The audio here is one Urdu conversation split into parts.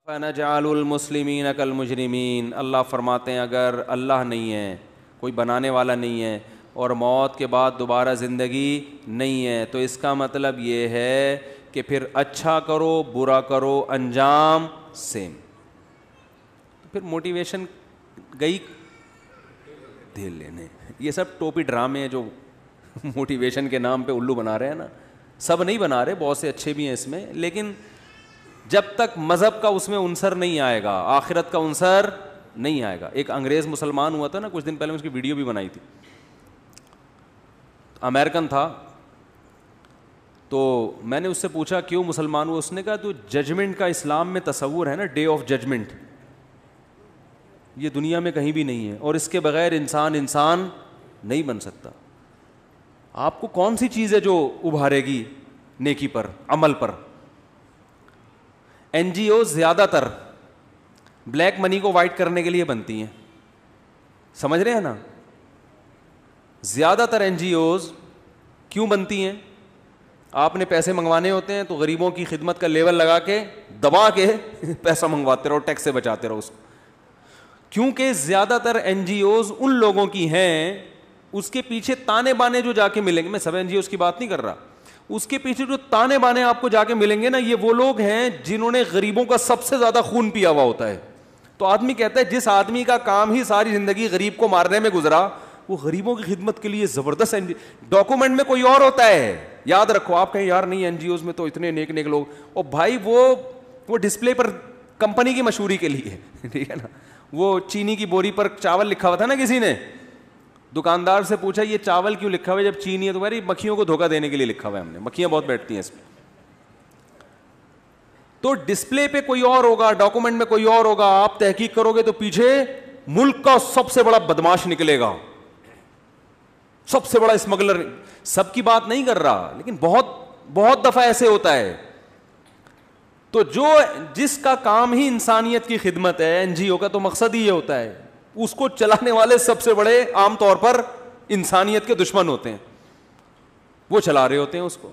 فَنَجْعَلُ الْمُسْلِمِينَ كَالْمُجْرِمِينَ، اللہ فرماتے ہیں اگر اللہ نہیں ہے، کوئی بنانے والا نہیں ہے اور موت کے بعد دوبارہ زندگی نہیں ہے، تو اس کا مطلب یہ ہے کہ پھر اچھا کرو برا کرو انجام سیم. پھر موٹیویشن گئی دھیل لینے. یہ سب ٹوپی ڈرامے ہیں جو موٹیویشن کے نام پہ الو بنا رہے ہیں نا. سب نہیں بنا رہے، بہت سے اچھے بھی ہیں اس میں، لیکن جب تک مذہب کا اس میں عنصر نہیں آئے گا، آخرت کا عنصر نہیں آئے گا. ایک انگریز مسلمان ہوا تھا نا کچھ دن پہلے، اس کی ویڈیو بھی بنائی تھی، امریکن تھا. تو میں نے اس سے پوچھا کیوں مسلمان ہوا؟ اس نے کہا تو ججمنٹ کا اسلام میں تصور ہے نا، ڈے آف ججمنٹ، یہ دنیا میں کہیں بھی نہیں ہے، اور اس کے بغیر انسان نہیں بن سکتا. آپ کو کون سی چیز ہے جو ابھارے گی نیکی پر، عمل پر؟ این جی او زیادہ تر بلیک منی کو وائٹ کرنے کے لیے بنتی ہیں، سمجھ رہے ہیں نا؟ زیادہ تر این جی اوز کیوں بنتی ہیں؟ آپ نے پیسے منگوانے ہوتے ہیں تو غریبوں کی خدمت کا لیول لگا کے دبا کے پیسہ منگواتے رہو، ٹیکس سے بچاتے رہو اس کو. کیونکہ زیادہ تر این جی اوز ان لوگوں کی ہیں، اس کے پیچھے تانے بانے جو جا کے ملیں گے، میں سب این جی اوز کی بات نہیں کر رہا، اس کے پیچھے جو تانے بانے آپ کو جا کے ملیں گے نا، یہ وہ لوگ ہیں جنہوں نے غریبوں کا سب سے زیادہ خون پیا ہوا ہوتا ہے. تو آدمی کہتا ہے جس آدمی کا کام ہی ساری زندگی غریب کو مارنے میں گزرا، وہ غریبوں کی خدمت کے لیے زبردست ڈاکومنٹ میں کوئی اور ہوتا ہے. یاد رکھو، آپ کہیں یار نہیں این جی اوز میں تو اتنے نیک نیک لوگ، اور بھائی وہ ڈسپلے پر کمپنی کی مشہوری کے لیے، ٹھیک ہے نا. وہ چینی کی بوری پر چاول لکھا ہوا تھا نا، کسی نے دکاندار سے پوچھا یہ چاول کیوں لکھا ہوا ہے جب چینی ہے؟ تو بھائی مکھیوں کو دھوکہ دینے کے لیے لکھا ہوا ہے، ہم نے، مکھیاں بہت بیٹھتی ہیں اس میں. تو ڈسپلے پہ کوئی اور ہوگا، ڈاکومنٹ میں کوئی اور ہوگا، آپ تحقیق کرو گے تو پیچھے ملک کا سب سے بڑا بدماش نکلے گا، سب سے بڑا اسمگلر. سب کی بات نہیں کر رہا، لیکن بہت دفعہ ایسے ہوتا ہے. تو جس کا کام ہی انسانیت کی خدمت ہے، این جی او کا تو مقصد ہی یہ ہوتا ہے، اس کو چلانے والے سب سے بڑے عام طور پر انسانیت کے دشمن ہوتے ہیں، وہ چلا رہے ہوتے ہیں اس کو.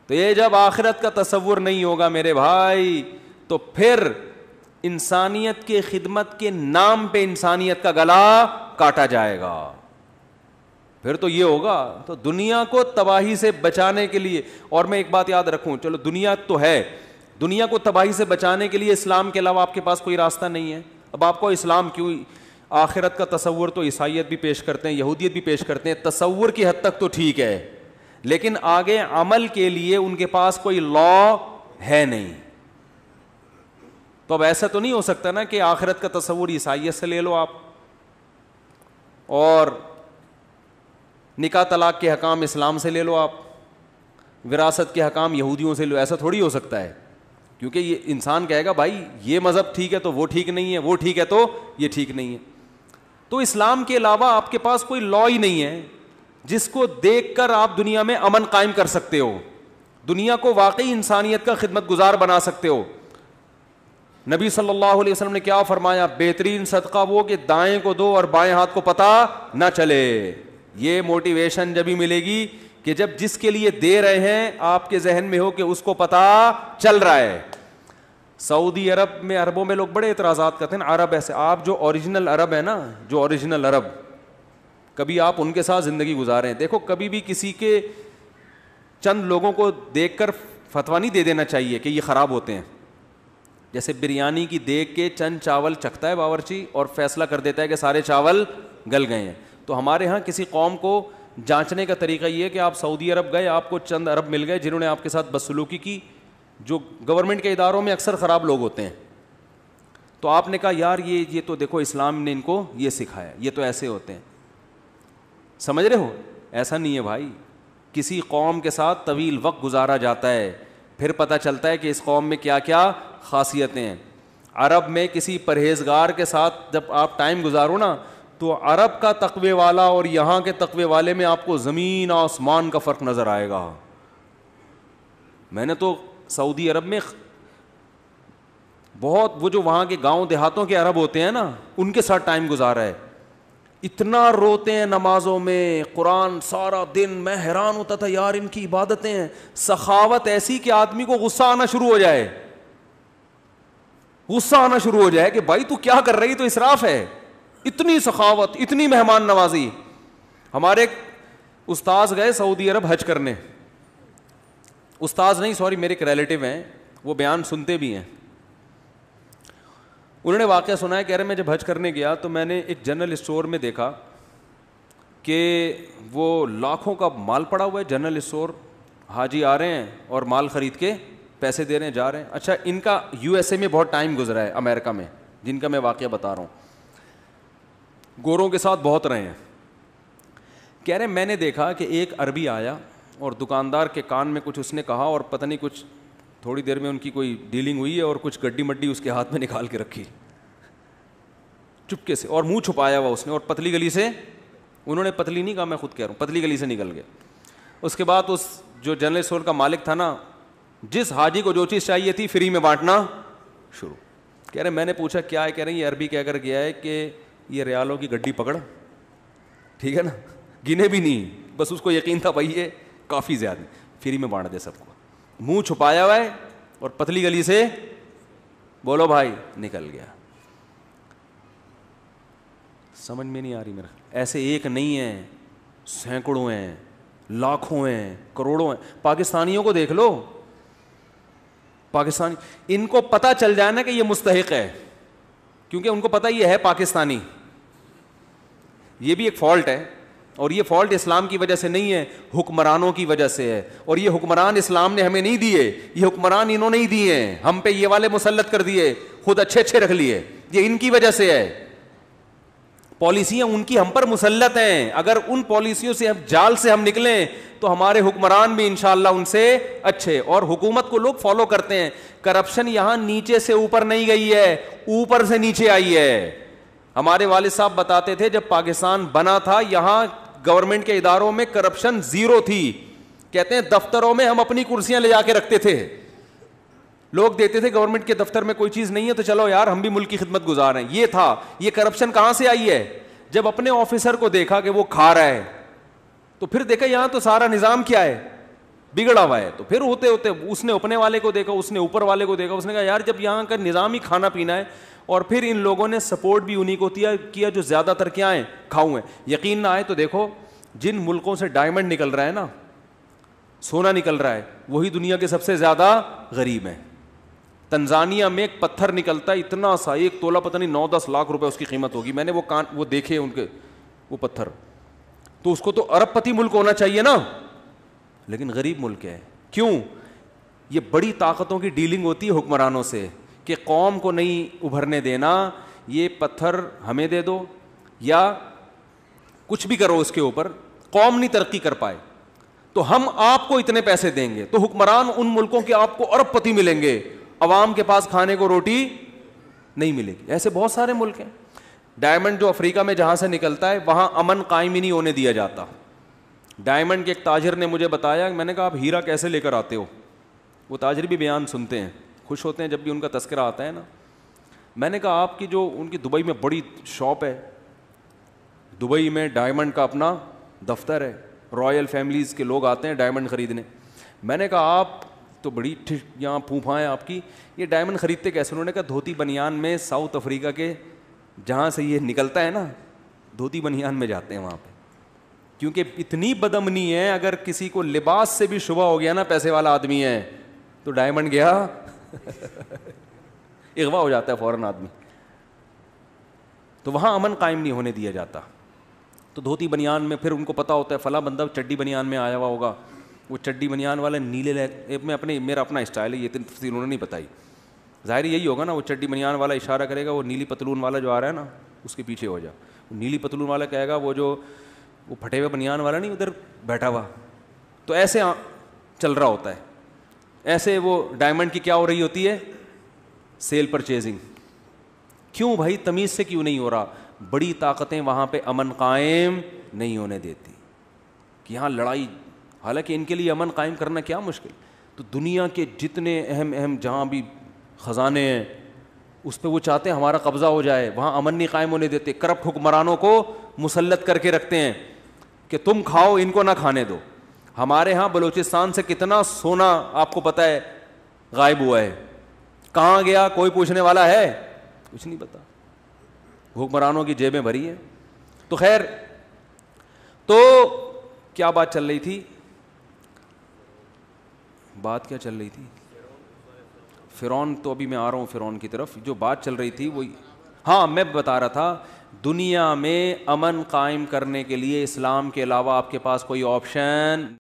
تو یہ جب آخرت کا تصور نہیں ہوگا میرے بھائی، تو پھر انسانیت کے خدمت کے نام پہ انسانیت کا گلا کاٹا جائے گا. پھر تو یہ ہوگا. تو دنیا کو تباہی سے بچانے کے لیے، اور میں ایک بات یاد رکھوں، چلو دنیا تو ہے، دنیا کو تباہی سے بچانے کے لیے اسلام کے علاوہ آپ کے پاس کوئی راستہ نہیں ہے. اب آپ کو اسلام کیوں؟ آخرت کا تصور تو عیسائیت بھی پیش کرتے ہیں، یہودیت بھی پیش کرتے ہیں، تصور کی حد تک تو ٹھیک ہے، لیکن آگے عمل کے لیے ان کے پاس کوئی لا ہے نہیں. تو اب ایسا تو نہیں ہو سکتا نا کہ آخرت کا تصور عیسائیت سے لے لو آپ، اور نکاح طلاق کے حکام اسلام سے لے لو آپ، وراثت کے حکام یہودیوں سے لو. ایسا تھوڑی ہو سکتا ہے، کیونکہ یہ انسان کہے گا بھائی یہ مذہب ٹھیک ہے تو وہ ٹھیک نہیں ہے، وہ ٹھیک ہے تو یہ ٹھیک نہیں ہے. تو اسلام کے علاوہ آپ کے پاس کوئی لا ہی نہیں ہے جس کو دیکھ کر آپ دنیا میں امن قائم کر سکتے ہو، دنیا کو واقعی انسانیت کا خدمت گزار بنا سکتے ہو. نبی صلی اللہ علیہ وسلم نے کیا فرمایا؟ بہترین صدقہ وہ کہ دائیں کو دو اور بائیں ہاتھ کو پتہ نہ چلے. یہ موٹیویشن جب ہی ملے گی کہ جب جس کے لیے دے رہے ہیں آپ کے ذہن میں ہو کہ اس کو پتہ چل رہا ہے. سعودی عرب میں، عربوں میں لوگ بڑے اعتراضات کرتے ہیں، عرب ایسے، آپ جو اوریجنل عرب ہے نا، جو اوریجنل عرب، کبھی آپ ان کے ساتھ زندگی گزاریں. دیکھو کبھی بھی کسی کے چند لوگوں کو دیکھ کر فتویٰ نہیں دے دینا چاہیے کہ یہ خراب ہوتے ہیں. جیسے بریانی کی دیکھ کے چند چاول چکھتا ہے باورچی اور فیصلہ کر دیتا ہے کہ سارے چاول گل گئے ہیں. تو ہمارے ہاں کسی قوم کو جانچنے کا طریقہ یہ ہے کہ آپ سعودی عرب گئے، آپ کو چند عرب مل گئے جنہوں نے آپ کے ساتھ بدسلوکی کی، جو گورنمنٹ کے اداروں میں اکثر خراب لوگ ہوتے ہیں. تو آپ نے کہا یار یہ تو دیکھو اسلام نے ان کو یہ سکھایا، یہ تو ایسے ہوتے ہیں. سمجھ رہے ہو؟ ایسا نہیں ہے بھائی. کسی قوم کے ساتھ طویل وقت گزارا جاتا ہے، پھر پتہ چلتا ہے کہ اس قوم میں کیا کیا خاصیتیں ہیں. عرب میں کسی پرہیزگار کے ساتھ جب آپ ٹائم گزارو نا، تو عرب کا تقوی والا اور یہاں کے تقوی والے میں آپ کو زمین آسمان کا فرق نظر آئے گا. میں نے تو سعودی عرب میں بہت، وہ جو وہاں کے گاؤں دیہاتوں کے عرب ہوتے ہیں نا، ان کے ساتھ ٹائم گزارا ہے. اتنا روتے ہیں نمازوں میں، قرآن سارا دن. میں حیران ہوتا تھا یار ان کی عبادتیں ہیں، سخاوت ایسی کہ آدمی کو غصہ آنا شروع ہو جائے. غصہ آنا شروع ہو جائے کہ بھائی تو کیا کر رہی, تو اسراف ہے. اتنی سخاوت, اتنی مہمان نوازی. ہمارے استاذ گئے سعودی عرب حج کرنے, استاذ نہیں سوری میرے ایک ریلیٹیو ہیں, وہ بیان سنتے بھی ہیں. انہوں نے واقعہ سنا ہے, کہہ رہے میں جب حج کرنے گیا تو میں نے ایک جنرل اسٹور میں دیکھا کہ وہ لاکھوں کا مال پڑا ہوا ہے. جنرل اسٹور, حاجی آ رہے ہیں اور مال خرید کے پیسے دے رہے ہیں, جا رہے ہیں. اچھا ان کا یو ایس اے میں بہت ٹائم گزرا ہے, امریکہ میں, جن کا میں واقعہ بتا رہا ہوں, گوروں کے ساتھ بہت رہے ہیں. کہہ رہے میں نے دیکھا کہ ایک عربی آیا اور دکاندار کے کان میں کچھ اس نے کہا, اور پتہ نہیں کچھ تھوڑی دیر میں ان کی کوئی ڈیلنگ ہوئی ہے اور کچھ گڈی مڈی اس کے ہاتھ میں نکال کے رکھی چپکے سے, اور منہ چھپایا ہوا اس نے, اور پتلی گلی سے, انہوں نے پتلی نہیں کہا, میں خود کہہ رہا ہوں پتلی گلی سے نکل گئے. اس کے بعد اس جو جنرل اسٹور کا مالک تھا نا, جس حاجی کو جو چیز چاہیے تھی فری میں بانٹنا شروع. کہہ رہے میں نے پوچھا کیا ہے, کہہ رہے ہیں یہ عربی کہہ کر گیا ہے کہ یہ ریالوں کی گڈی پکڑ, ٹھیک ہے نا, گنے بھی نہیں, بس اس کو یقین تھا بھائی یہ کافی زیادہ, فری میں بانٹ دے سب کو. منہ چھپایا ہوا ہے اور پتلی گلی سے بولو بھائی, نکل گیا. سمجھ میں نہیں آ رہی میرا. ایسے ایک نہیں ہیں, سینکڑوں ہیں, لاکھوں ہیں, کروڑوں ہیں. پاکستانیوں کو دیکھ لو, پاکستانی ان کو پتہ چل جائے نا کہ یہ مستحق ہے, کیونکہ ان کو پتہ یہ ہے پاکستانی. یہ بھی ایک فالٹ ہے, اور یہ فالٹ اسلام کی وجہ سے نہیں ہے, حکمرانوں کی وجہ سے ہے. اور یہ حکمران اسلام نے ہمیں نہیں دیے, یہ حکمران انہوں نے ہی دیے ہیں, ہم پہ یہ والے مسلط کر دیے, خود اچھے اچھے رکھ لیے, یہ ان کی وجہ سے ہے. پالیسیاں ان کی ہم پر مسلط ہیں. اگر ان پالیسیوں سے جال سے ہم نکلیں تو ہمارے حکمران بھی انشاءاللہ ان سے اچھے. اور حکومت کو لوگ فالو کرتے ہیں. کرپشن یہاں نیچے سے اوپر نہیں گئی ہے, اوپر سے نیچے آئی ہے. ہمارے والد صاحب بتاتے تھے جب پاکستان بنا تھا یہاں گورنمنٹ کے اداروں میں کرپشن زیرو تھی. کہتے ہیں دفتروں میں ہم اپنی کرسیاں لے جا کے رکھتے تھے, لوگ دیتے تھے گورنمنٹ کے دفتر میں کوئی چیز نہیں ہے تو چلو یار ہم بھی ملک کی خدمت گزار ہیں. یہ تھا. یہ کرپشن کہاں سے آئی ہے؟ جب اپنے آفیسر کو دیکھا کہ وہ کھا رہا ہے تو پھر دیکھا یہاں تو سارا نظام کیا ہے, بگڑا ہوا ہے. تو پھر ہوتے ہوتے اس نے اپنے والے کو دیکھا, اس نے اوپر والے کو دیکھا, اس نے کہا یار جب یہاں کا نظام ہی کھانا پینا ہے, اور پھر ان لوگوں نے سپورٹ بھی انہی کو کیا جو زیادہ تر کیا ہیں, کھاؤ ہیں. یقین نہ آئے تو دیکھو جن ملکوں سے ڈائمنڈ نکل رہا ہے نا, سونا نکل رہا ہے, وہی دنیا کے سب سے زیادہ غریب ہیں. تنزانیہ میں ایک پتھر نکلتا ہے اتنا سا, ایک تولہ پتہ نہیں 9-10 لاکھ روپے اس کی قیمت ہوگی. میں نے وہ دیکھے ان کے وہ پتھر, تو اس کو تو ارب پتی ملک ہونا چاہیے نا, لیکن غریب ملک ہے. کیوں؟ یہ بڑی طاقتوں کی ڈیلنگ ہوتی ہے حکمرانوں سے کہ قوم کو نہیں ابھرنے دینا, یہ پتھر ہمیں دے دو یا کچھ بھی کرو اس کے اوپر, قوم نہیں ترقی کر پائے تو ہم آپ کو اتنے پیسے دیں گے. تو حکمران ان ملکوں کے آپ کو ارب پتی ملیں گے, عوام کے پاس کھانے کو روٹی نہیں ملے گی. ایسے بہت سارے ملک ہیں. ڈائمنڈ جو افریقہ میں جہاں سے نکلتا ہے وہاں امن قائم ہی نہیں ہونے دیا جاتا. ڈائمنڈ کے ایک تاجر نے مجھے بتایا, میں نے کہا آپ ہیرا کیسے لے کر آتے ہو؟ وہ تاجر بھی بیان سنتے ہیں, خوش ہوتے ہیں جب بھی ان کا تذکرہ آتا ہے نا. میں نے کہا آپ کی جو ان کی دبئی میں بڑی شاپ ہے, دبئی میں ڈائمنڈ کا اپنا دفتر ہے, رائل فیملیز کے لوگ آتے ہیں ڈائمنڈ خریدنے. میں نے کہا آپ تو بڑی یہاں پھوپھا ہے آپ کی, یہ ڈائمنڈ خریدتے کیسے؟ انہوں نے کہا دھوتی بنیان میں ساؤتھ افریقہ کے جہاں سے یہ نکلتا ہے نا, دھوتی بنیان میں جاتے ہیں وہاں پہ, کیونکہ اتنی بدامنی ہے اگر کسی کو لباس سے بھی شبہ ہو گیا نا پیسے والا آدمی ہے تو ڈائمنڈ گیا اغوا ہو جاتا ہے فوراً آدمی. تو وہاں امن قائم نہیں ہونے دیا جاتا. تو دھوتی بنیان میں پھر ان کو پتہ ہوتا ہے فلاں بندہ چڈی بنیان میں آیا ہوا ہوگا, وہ چڈی بنیان والا نیلے میں میرا اپنا اسٹائل ہے, یہ اتنی تفصیل انہوں نے نہیں بتائی. ظاہر یہی ہوگا نا, وہ چڈی بنیان والا اشارہ کرے گا وہ نیلی پتلون والا جو آ رہا ہے نا اس کے پیچھے ہو جا. نیلی پتلون والا کہے گا وہ جو وہ پھٹے ہوئے بنیان والا نہیں ادھر بیٹھا ہوا. تو ایسے چل رہا ہوتا ہے. ایسے وہ ڈائمنڈ کی کیا ہو رہی ہوتی ہے, سیل پرچیزنگ. کیوں بھائی؟ تمیز سے کیوں نہیں ہو رہا؟ بڑی طاقتیں وہاں پہ امن قائم نہیں ہونے دیتی کہ یہاں لڑائی, حالانکہ ان کے لیے امن قائم کرنا کیا مشکل. تو دنیا کے جتنے اہم جہاں بھی خزانے ہیں اس پہ وہ چاہتے ہیں ہمارا قبضہ ہو جائے, وہاں امن نہیں قائم ہونے دیتے. کرپٹ حکمرانوں کو مسلط کر کے رکھتے ہیں کہ تم کھاؤ, ان کو نہ کھانے دو. ہمارے ہاں بلوچستان سے کتنا سونا آپ کو پتہ ہے غائب ہوا ہے, کہاں گیا کوئی پوچھنے والا ہے؟ کچھ نہیں پتا، حکمرانوں کی جیبیں بھری ہیں. تو خیر، تو کیا بات چل رہی تھی؟ بات کیا چل رہی تھی؟ فرعون. تو ابھی میں آ رہا ہوں فرعون کی طرف. جو بات چل رہی تھی وہ، ہاں میں بتا رہا تھا دنیا میں امن قائم کرنے کے لیے اسلام کے علاوہ آپ کے پاس کوئی آپشن